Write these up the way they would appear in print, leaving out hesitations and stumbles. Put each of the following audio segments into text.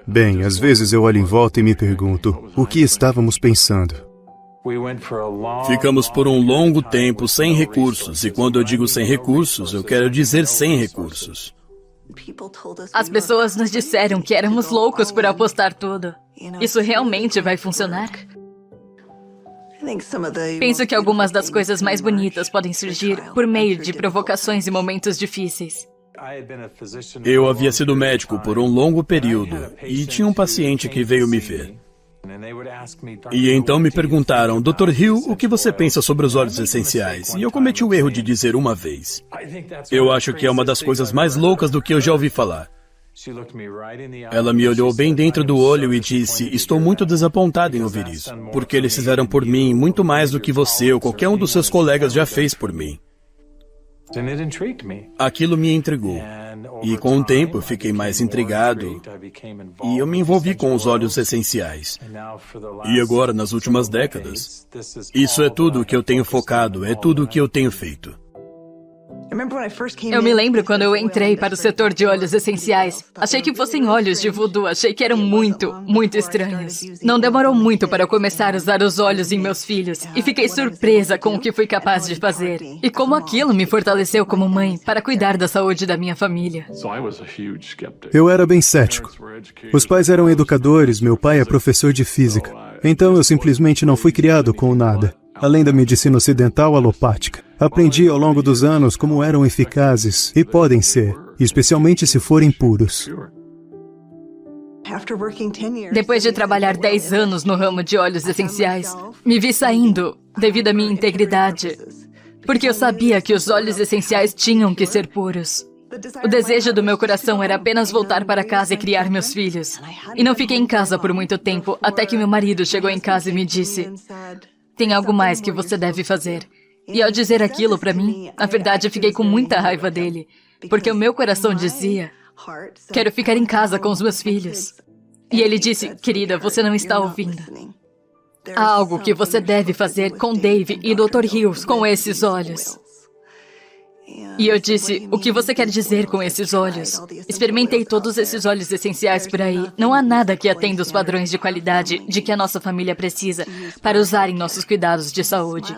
Bem, às vezes eu olho em volta e me pergunto, o que estávamos pensando? Ficamos por um longo tempo sem recursos, e quando eu digo sem recursos, eu quero dizer sem recursos. As pessoas nos disseram que éramos loucos por apostar tudo. Isso realmente vai funcionar? Penso que algumas das coisas mais bonitas podem surgir por meio de provocações e momentos difíceis. Eu havia sido médico por um longo período e tinha um paciente que veio me ver. E então me perguntaram, Dr. Hill, o que você pensa sobre os óleos essenciais? E eu cometi o erro de dizer uma vez. Eu acho que é uma das coisas mais loucas do que eu já ouvi falar. Ela me olhou bem dentro do olho e disse, estou muito desapontada em ouvir isso, porque eles fizeram por mim muito mais do que você ou qualquer um dos seus colegas já fez por mim. Aquilo me intrigou. E com o tempo eu fiquei mais intrigado e eu me envolvi com os óleos essenciais. E agora, nas últimas décadas, isso é tudo o que eu tenho focado, é tudo o que eu tenho feito. Eu me lembro quando eu entrei para o setor de óleos essenciais. Achei que fossem óleos de voodoo, achei que eram muito estranhos. Não demorou muito para eu começar a usar os óleos em meus filhos e fiquei surpresa com o que fui capaz de fazer. E como aquilo me fortaleceu como mãe para cuidar da saúde da minha família. Eu era bem cético. Os pais eram educadores, meu pai é professor de física. Então eu simplesmente não fui criado com nada. Além da medicina ocidental alopática, aprendi ao longo dos anos como eram eficazes e podem ser, especialmente se forem puros. Depois de trabalhar 10 anos no ramo de óleos essenciais, me vi saindo devido à minha integridade, porque eu sabia que os óleos essenciais tinham que ser puros. O desejo do meu coração era apenas voltar para casa e criar meus filhos. E não fiquei em casa por muito tempo, até que meu marido chegou em casa e me disse, tem algo mais que você deve fazer. E ao dizer aquilo para mim, na verdade eu fiquei com muita raiva dele, porque o meu coração dizia, quero ficar em casa com os meus filhos. E ele disse, querida, você não está ouvindo. Há algo que você deve fazer com Dave e Dr. Hills com esses olhos. E eu disse, o que você quer dizer com esses óleos? Experimentei todos esses óleos essenciais por aí. Não há nada que atenda os padrões de qualidade de que a nossa família precisa para usar em nossos cuidados de saúde.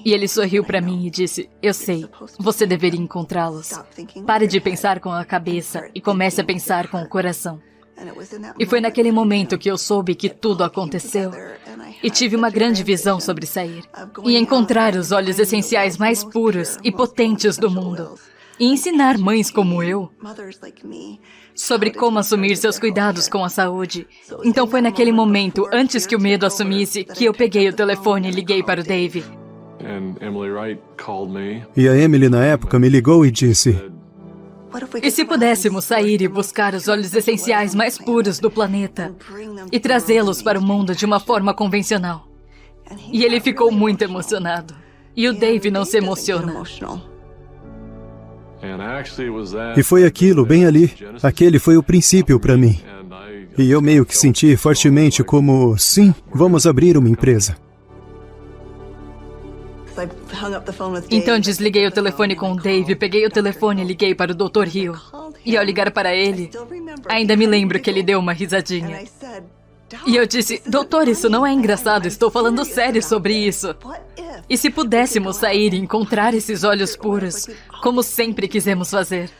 E ele sorriu para mim e disse, eu sei, você deveria encontrá-los. Pare de pensar com a cabeça e comece a pensar com o coração. E foi naquele momento que eu soube que tudo aconteceu. E tive uma grande visão sobre sair e encontrar os óleos essenciais mais puros e potentes do mundo. E ensinar mães como eu sobre como assumir seus cuidados com a saúde. Então foi naquele momento, antes que o medo assumisse, que eu peguei o telefone e liguei para o Dave. E a Emily, na época, me ligou e disse, e se pudéssemos sair e buscar os óleos essenciais mais puros do planeta e trazê-los para o mundo de uma forma convencional? E ele ficou muito emocionado. E o Dave não se emociona. E foi aquilo, bem ali. Aquele foi o princípio para mim. E eu meio que senti fortemente como, sim, vamos abrir uma empresa. Então desliguei o telefone com o Dave, peguei o telefone e liguei para o Dr. Hill. E ao ligar para ele, ainda me lembro que ele deu uma risadinha. E eu disse, doutor, isso não é engraçado, estou falando sério sobre isso. E se pudéssemos sair e encontrar esses óleos puros, como sempre quisemos fazer?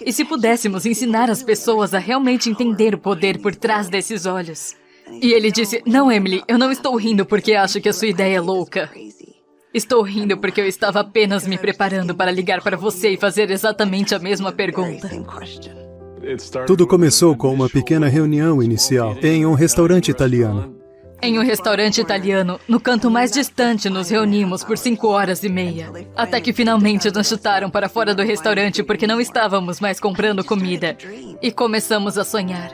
E se pudéssemos ensinar as pessoas a realmente entender o poder por trás desses óleos? E ele disse, não, Emily, eu não estou rindo porque acho que a sua ideia é louca. Estou rindo porque eu estava apenas me preparando para ligar para você e fazer exatamente a mesma pergunta. Tudo começou com uma pequena reunião inicial em um restaurante italiano. Em um restaurante italiano, no canto mais distante, nos reunimos por 5 horas e meia. Até que finalmente nos chutaram para fora do restaurante porque não estávamos mais comprando comida. E começamos a sonhar.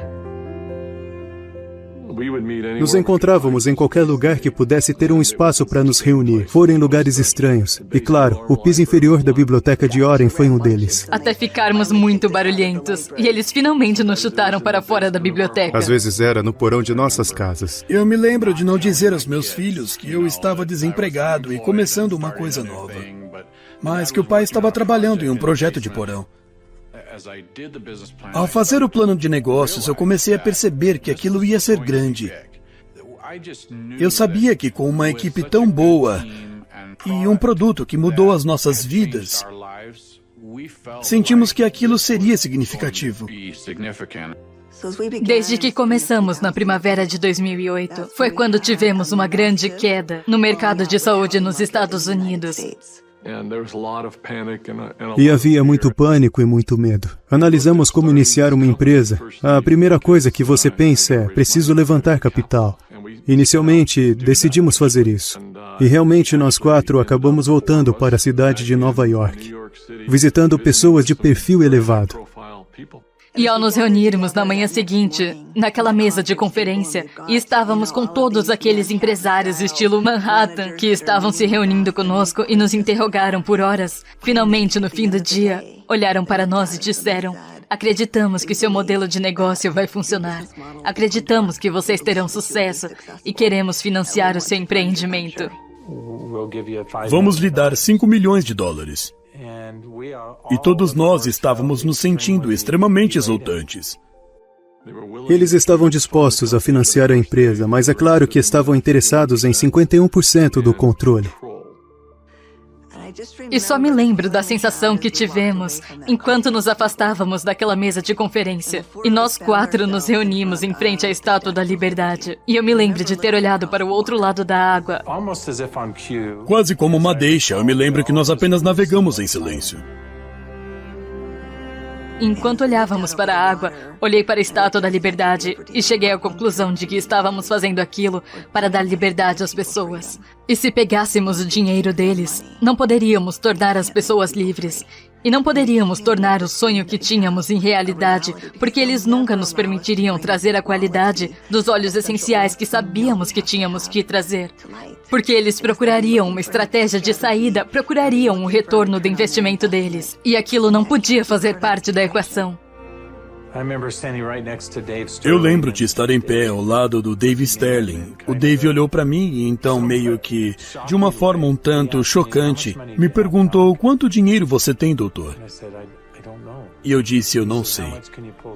Nos encontrávamos em qualquer lugar que pudesse ter um espaço para nos reunir. Foram em lugares estranhos. E claro, o piso inferior da biblioteca de Oren foi um deles. Até ficarmos muito barulhentos. E eles finalmente nos chutaram para fora da biblioteca. Às vezes era no porão de nossas casas. Eu me lembro de não dizer aos meus filhos que eu estava desempregado e começando uma coisa nova. Mas que o pai estava trabalhando em um projeto de porão. Ao fazer o plano de negócios, eu comecei a perceber que aquilo ia ser grande. Eu sabia que com uma equipe tão boa e um produto que mudou as nossas vidas, sentimos que aquilo seria significativo. Desde que começamos na primavera de 2008, foi quando tivemos uma grande queda no mercado de saúde nos Estados Unidos. E havia muito pânico e muito medo. Analisamos como iniciar uma empresa. A primeira coisa que você pensa é: preciso levantar capital. Inicialmente, decidimos fazer isso. E realmente nós 4 acabamos voltando para a cidade de Nova York, visitando pessoas de perfil elevado. E ao nos reunirmos na manhã seguinte, naquela mesa de conferência, e estávamos com todos aqueles empresários estilo Manhattan que estavam se reunindo conosco e nos interrogaram por horas, finalmente no fim do dia, olharam para nós e disseram: acreditamos que seu modelo de negócio vai funcionar. Acreditamos que vocês terão sucesso e queremos financiar o seu empreendimento. Vamos lhe dar $5 milhões. E todos nós estávamos nos sentindo extremamente exultantes. Eles estavam dispostos a financiar a empresa, mas é claro que estavam interessados em 51% do controle. E só me lembro da sensação que tivemos enquanto nos afastávamos daquela mesa de conferência. E nós 4 nos reunimos em frente à Estátua da Liberdade. E eu me lembro de ter olhado para o outro lado da água. Quase como uma deixa, eu me lembro que nós apenas navegamos em silêncio. Enquanto olhávamos para a água, olhei para a Estátua da Liberdade e cheguei à conclusão de que estávamos fazendo aquilo para dar liberdade às pessoas. E se pegássemos o dinheiro deles, não poderíamos tornar as pessoas livres. E não poderíamos tornar o sonho que tínhamos em realidade, porque eles nunca nos permitiriam trazer a qualidade dos óleos essenciais que sabíamos que tínhamos que trazer. Porque eles procurariam uma estratégia de saída, procurariam um retorno do investimento deles. E aquilo não podia fazer parte da equação. Eu lembro de estar em pé ao lado do Dave Sterling. O Dave olhou para mim e então, meio que, de uma forma um tanto chocante, me perguntou: quanto dinheiro você tem, doutor? E eu disse: eu não sei.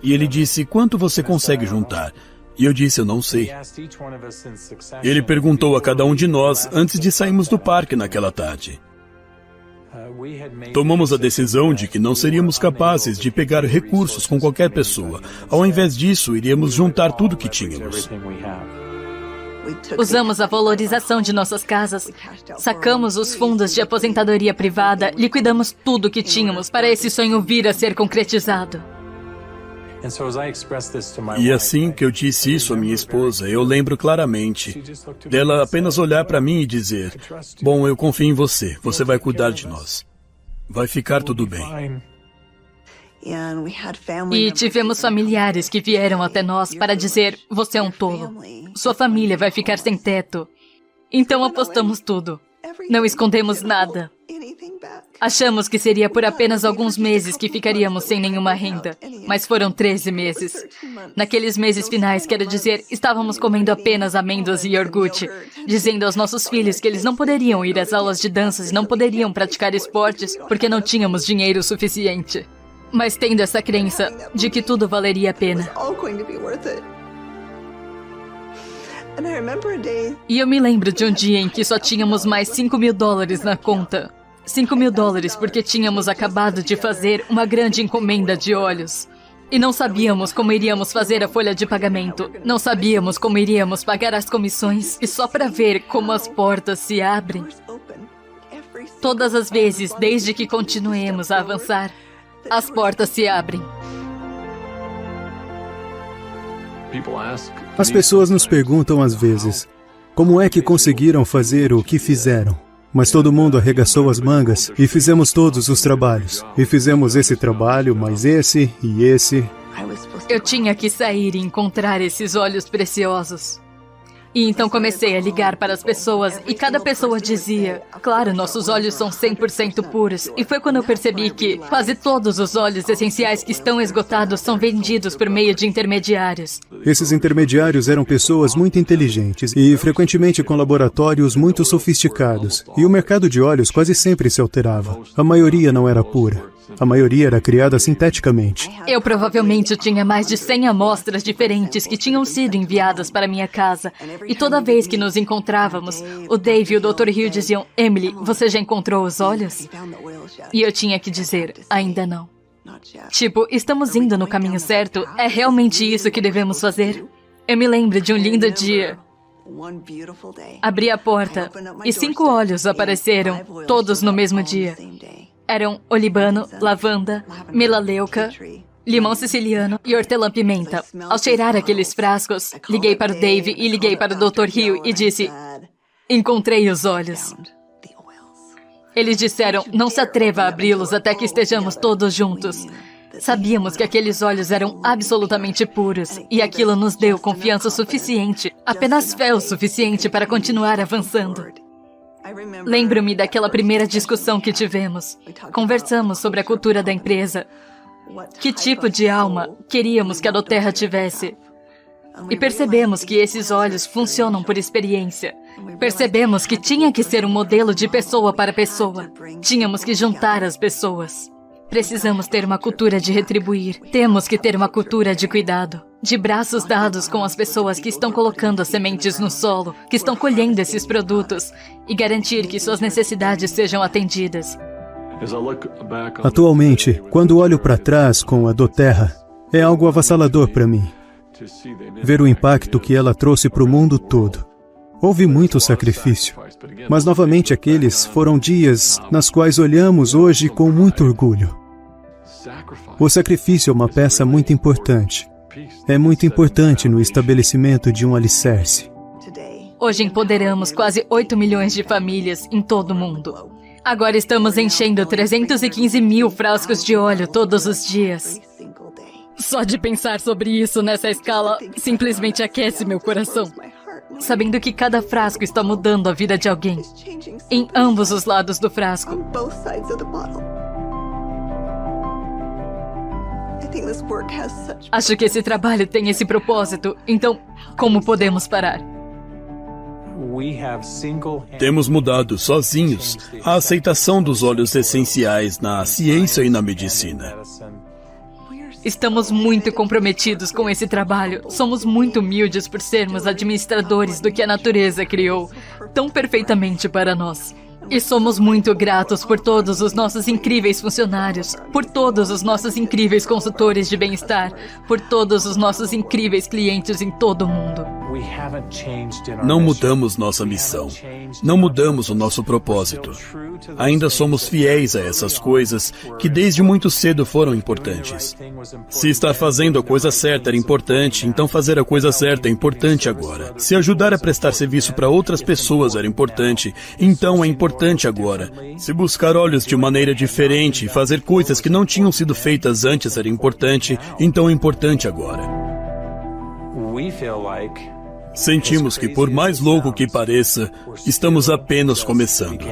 E ele disse: quanto você consegue juntar? E eu disse: eu não sei. Ele perguntou a cada um de nós antes de sairmos do parque naquela tarde. Tomamos a decisão de que não seríamos capazes de pegar recursos com qualquer pessoa. Ao invés disso, iríamos juntar tudo que tínhamos. Usamos a valorização de nossas casas, sacamos os fundos de aposentadoria privada, liquidamos tudo que tínhamos para esse sonho vir a ser concretizado. E assim que eu disse isso à minha esposa, eu lembro claramente dela apenas olhar para mim e dizer: bom, eu confio em você, você vai cuidar de nós. Vai ficar tudo bem. E tivemos familiares que vieram até nós para dizer: você é um tolo, sua família vai ficar sem teto. Então apostamos tudo, não escondemos nada. Achamos que seria por apenas alguns meses que ficaríamos sem nenhuma renda, mas foram 13 meses. Naqueles meses finais, quero dizer, estávamos comendo apenas amêndoas e iogurte, dizendo aos nossos filhos que eles não poderiam ir às aulas de danças e não poderiam praticar esportes porque não tínhamos dinheiro suficiente. Mas tendo essa crença de que tudo valeria a pena. E eu me lembro de um dia em que só tínhamos mais $5 mil na conta. $5 mil porque tínhamos acabado de fazer uma grande encomenda de óleos. E não sabíamos como iríamos fazer a folha de pagamento. Não sabíamos como iríamos pagar as comissões. E só para ver como as portas se abrem. Todas as vezes, desde que continuemos a avançar, as portas se abrem. As pessoas nos perguntam às vezes: como é que conseguiram fazer o que fizeram? Mas todo mundo arregaçou as mangas e fizemos todos os trabalhos. E fizemos esse trabalho, mais esse e esse. Eu tinha que sair e encontrar esses óleos preciosos. E então comecei a ligar para as pessoas e cada pessoa dizia: claro, nossos óleos são 100% puros. E foi quando eu percebi que quase todos os óleos essenciais que estão esgotados são vendidos por meio de intermediários. Esses intermediários eram pessoas muito inteligentes e frequentemente com laboratórios muito sofisticados. E o mercado de óleos quase sempre se alterava. A maioria não era pura. A maioria era criada sinteticamente. Eu provavelmente tinha mais de 100 amostras diferentes que tinham sido enviadas para minha casa. E toda vez que nos encontrávamos, o Dave e o Dr. Hill diziam: Emily, você já encontrou os olhos? E eu tinha que dizer: ainda não. Tipo, estamos indo no caminho certo? É realmente isso que devemos fazer? Eu me lembro de um lindo dia. Abri a porta e 5 olhos apareceram, todos no mesmo dia. Eram olibano, lavanda, melaleuca, limão siciliano e hortelã-pimenta. Ao cheirar aqueles frascos, liguei para o Dave e liguei para o Dr. Hill e disse: encontrei os olhos. Eles disseram: não se atreva a abri-los até que estejamos todos juntos. Sabíamos que aqueles olhos eram absolutamente puros e aquilo nos deu confiança suficiente, apenas fé o suficiente para continuar avançando. Lembro-me daquela primeira discussão que tivemos. Conversamos sobre a cultura da empresa. Que tipo de alma queríamos que a Doterra tivesse? E percebemos que esses olhos funcionam por experiência. Percebemos que tinha que ser um modelo de pessoa para pessoa. Tínhamos que juntar as pessoas. Precisamos ter uma cultura de retribuir. Temos que ter uma cultura de cuidado. De braços dados com as pessoas que estão colocando as sementes no solo, que estão colhendo esses produtos, e garantir que suas necessidades sejam atendidas. Atualmente, quando olho para trás com a Doterra, é algo avassalador para mim. Ver o impacto que ela trouxe para o mundo todo. Houve muito sacrifício, mas novamente aqueles foram dias nas quais olhamos hoje com muito orgulho. O sacrifício é uma peça muito importante. É muito importante no estabelecimento de um alicerce. Hoje empoderamos quase 8 milhões de famílias em todo o mundo. Agora estamos enchendo 315 mil frascos de óleo todos os dias. Só de pensar sobre isso nessa escala simplesmente aquece meu coração. Sabendo que cada frasco está mudando a vida de alguém, em ambos os lados do frasco. Acho que esse trabalho tem esse propósito, então como podemos parar? Temos mudado sozinhos a aceitação dos óleos essenciais na ciência e na medicina. Estamos muito comprometidos com esse trabalho. Somos muito humildes por sermos administradores do que a natureza criou tão perfeitamente para nós. E somos muito gratos por todos os nossos incríveis funcionários, por todos os nossos incríveis consultores de bem-estar, por todos os nossos incríveis clientes em todo o mundo. Não mudamos nossa missão. Não mudamos o nosso propósito. Ainda somos fiéis a essas coisas que desde muito cedo foram importantes. Se estar fazendo a coisa certa era importante, então fazer a coisa certa é importante agora. Se ajudar a prestar serviço para outras pessoas era importante, então é importante agora. Se buscar olhos de maneira diferente e fazer coisas que não tinham sido feitas antes era importante, então é importante agora. Sentimos que, por mais louco que pareça, estamos apenas começando.